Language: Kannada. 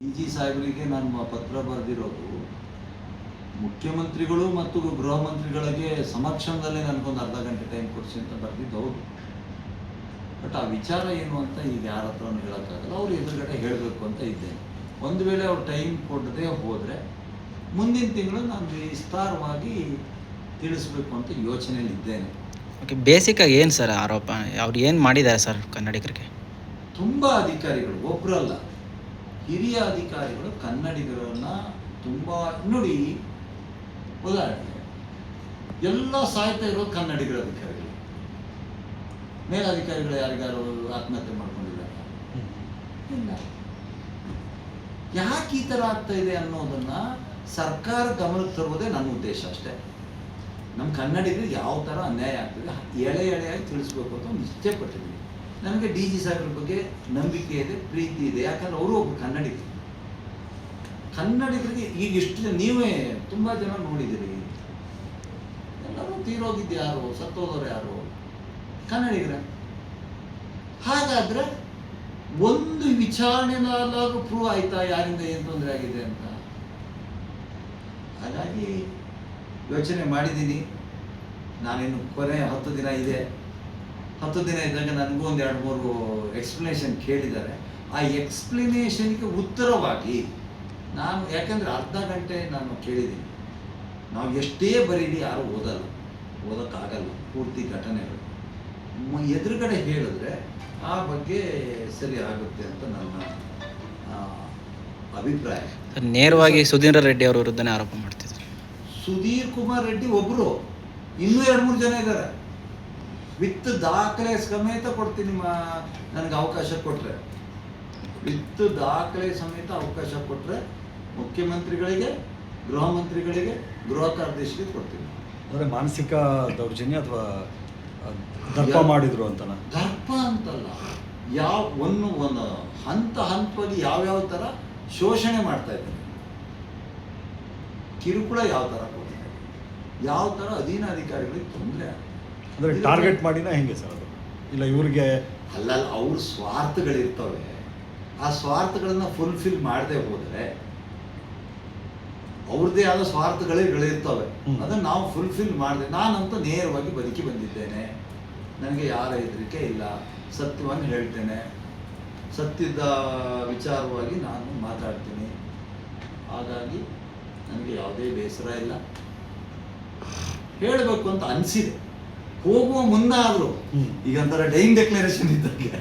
ಡಿ.ಜಿ ಸಾಹೇಬರಿಗೆ ನಾನು ಪತ್ರ ಬರೆದಿರೋದು ಮುಖ್ಯಮಂತ್ರಿಗಳು ಮತ್ತು ಗೃಹ ಮಂತ್ರಿಗಳಿಗೆ ಸಮಕ್ಷಮದಲ್ಲೇ ನನಗೊಂದು ಅರ್ಧ ಗಂಟೆ ಟೈಮ್ ಕೊಡಿಸಿ ಅಂತ ಬರೆದಿದ್ದು ಹೌದು. ಬಟ್ ಆ ವಿಚಾರ ಏನು ಅಂತ ಈಗ ಯಾರ ಹತ್ರನೂ ಹೇಳೋಕ್ಕಾಗಲ್ಲ. ಅವ್ರು ಎದುರುಗಡೆ ಹೇಳಬೇಕು ಅಂತ ಇದ್ದೇನೆ. ಒಂದು ವೇಳೆ ಅವ್ರು ಟೈಮ್ ಕೊಡದೆ ಹೋದರೆ ಮುಂದಿನ ತಿಂಗಳು ನಾನು ವಿಸ್ತಾರವಾಗಿ ತಿಳಿಸ್ಬೇಕು ಅಂತ ಯೋಚನೆಯಲ್ಲಿ ಇದ್ದೇನೆ. ಓಕೆ, ಬೇಸಿಕ್ಕಾಗಿ ಏನು ಸರ್ ಆರೋಪ? ಅವ್ರು ಏನು ಮಾಡಿದ್ದಾರೆ ಸರ್ ಕನ್ನಡಿಗರಿಗೆ? ತುಂಬ ಅಧಿಕಾರಿಗಳು, ಒಬ್ಬರಲ್ಲ, ಹಿರಿಯ ಅಧಿಕಾರಿಗಳು ಕನ್ನಡಿಗರನ್ನು ತುಂಬ ನೋಡಿ. ಉದಾಹರಣೆ, ಎಲ್ಲ ಸಾಯ್ತಾ ಇರೋದು ಕನ್ನಡಿಗರ ಅಧಿಕಾರಿಗಳು. ಮೇಲಧಿಕಾರಿಗಳು ಯಾರಿಗಾರು ಆತ್ಮಹತ್ಯೆ ಮಾಡ್ಕೊಂಡಿದ್ದಾರೆ? ಇಲ್ಲ. ಯಾಕೆ ಈ ಥರ ಆಗ್ತಾ ಇದೆ ಅನ್ನೋದನ್ನ ಸರ್ಕಾರ ಗಮನಕ್ಕೆ ತರುವುದೇ ನನ್ನ ಉದ್ದೇಶ ಅಷ್ಟೇ. ನಮ್ಮ ಕನ್ನಡಿಗರಿಗೆ ಯಾವ ಥರ ಅನ್ಯಾಯ ಆಗ್ತದೆ ಎಳೆಯಾಗಿ ತಿಳಿಸ್ಬೇಕು ಅಂತ ಒಂದು ಇಷ್ಟಪಟ್ಟಿದ್ದೀನಿ. ನನಗೆ ಡಿ.ಜಿ ಸಾಹೇಬ್ರ ಬಗ್ಗೆ ನಂಬಿಕೆ ಇದೆ, ಪ್ರೀತಿ ಇದೆ. ಯಾಕಂದ್ರೆ ಅವರು ಒಬ್ಬ ಕನ್ನಡಿಗರಿಗೆ ಈಗ ಇಷ್ಟು ನೀವೇ ತುಂಬ ಜನ ನೋಡಿದ್ದೀರಿ. ಎಲ್ಲರೂ ತೀರೋಗಿದ್ದು ಯಾರು, ಸತ್ತೋದವ್ರು ಯಾರು? ಕನ್ನಡಿಗರ. ಹಾಗಾದ್ರೆ ಒಂದು ವಿಚಾರಣೆನಾದ್ರೂ ಪ್ರೂವ್ ಆಯ್ತಾ ಯಾರಿಂದ ಏನು ತೊಂದರೆ ಆಗಿದೆ ಅಂತ? ಹಾಗಾಗಿ ಯೋಚನೆ ಮಾಡಿದ್ದೀನಿ. ನಾನಿನ್ನು ಕೊನೆ 10 ದಿನ ಇದೆ. 10 ದಿನ ಇದ್ದಾಗ ನನಗೂ ಒಂದು 2-3 ಎಕ್ಸ್ಪ್ಲನೇಷನ್ ಕೇಳಿದ್ದಾರೆ. ಆ ಎಕ್ಸ್ಪ್ಲನೇಷನ್ಗೆ ಉತ್ತರವಾಗಿ ನಾನು, ಯಾಕಂದರೆ ಅರ್ಧ ಗಂಟೆ ನಾನು ಕೇಳಿದ್ದೀನಿ. ನಾವು ಎಷ್ಟೇ ಬರೀಲಿ ಯಾರು ಓದೋಕ್ಕಾಗಲ್ಲ ಪೂರ್ತಿ ಘಟನೆಗಳು. ಎದುರುಗಡೆ ಹೇಳಿದ್ರೆ ಆ ಬಗ್ಗೆ ಸರಿ ಆಗುತ್ತೆ ಅಂತ ನನ್ನ ಅಭಿಪ್ರಾಯ. ನೇರವಾಗಿ ಸುಧೀರ್ ರೆಡ್ಡಿ ಅವರ ವಿರುದ್ಧನೇ ಆರೋಪ ಮಾಡ್ತಿದ್ರು. ಸುಧೀರ್ ಕುಮಾರ್ ರೆಡ್ಡಿ ಒಬ್ಬರು, ಇನ್ನೂ 2-3 ಜನ ಇದ್ದಾರೆ. ವಿತ್ ದಾಖಲೆ ಸಮೇತ ಕೊಡ್ತೀನಿ, ನನಗೆ ಅವಕಾಶ ಕೊಟ್ಟರೆ, ವಿತ್ ದಾಖಲೆ ಸಮೇತ ಅವಕಾಶ ಕೊಟ್ಟರೆ ಮುಖ್ಯಮಂತ್ರಿಗಳಿಗೆ, ಗೃಹ ಮಂತ್ರಿಗಳಿಗೆ, ಗೃಹ ಕಾರ್ಯದರ್ಶಿಗೆ ಕೊಡ್ತೀನಿ. ಅಂದರೆ ಮಾನಸಿಕ ದೌರ್ಜನ್ಯ ಅಥವಾ ದರ್ಪ ಮಾಡಿದ್ರು ಅಂತನ? ದರ್ಪ ಅಂತಲ್ಲ, ಒಂದು ಹಂತವಾಗಿ ಯಾವ್ಯಾವ ಥರ ಶೋಷಣೆ ಮಾಡ್ತಾ ಇದ್ದಾರೆ, ಕಿರುಕುಳ ಯಾವ ಥರ ಕೊಡ್ತಾರೆ, ಯಾವ ಥರ ಅಧೀನ ಅಧಿಕಾರಿಗಳಿಗೆ ತೊಂದರೆ ಆಗ್ತದೆ. ಅಂದರೆ ಟಾರ್ಗೆಟ್ ಮಾಡಿನ ಹೆಂಗೆ ಸರ್ ಅದು? ಇಲ್ಲ ಇವರಿಗೆ ಅಲ್ಲ, ಅವ್ರ ಸ್ವಾರ್ಥಗಳಿರ್ತವೆ. ಆ ಸ್ವಾರ್ಥಗಳನ್ನ ಫುಲ್ಫಿಲ್ ಮಾಡದೆ ಹೋದರೆ ಅವ್ರದ್ದೇ ಆದ ಸ್ವಾರ್ಥಗಳಿರ್ತವೆ. ಅದನ್ನು ನಾವು ಫುಲ್ಫಿಲ್ ಮಾಡಿದೆ. ನಾನಂತೂ ನೇರವಾಗಿ ಬದುಕಿ ಬಂದಿದ್ದೇನೆ. ನನಗೆ ಯಾರ ಹೆದರಿಕೆ ಇಲ್ಲ. ಸತ್ಯವನ್ನು ಹೇಳ್ತೇನೆ. ಸತ್ಯದ ವಿಚಾರವಾಗಿ ನಾನು ಮಾತಾಡ್ತೀನಿ. ಹಾಗಾಗಿ ನನಗೆ ಯಾವುದೇ ಬೇಸರ ಇಲ್ಲ. ಹೇಳಬೇಕು ಅಂತ ಅನಿಸಿದೆ. ಹೋಗುವ ಮುಂದಾದರೂ ಈಗ ಒಂಥರ ಡೈಯಿಂಗ್ ಡೆಕ್ಲರೇಷನ್ ಇದ್ದಂಗೆ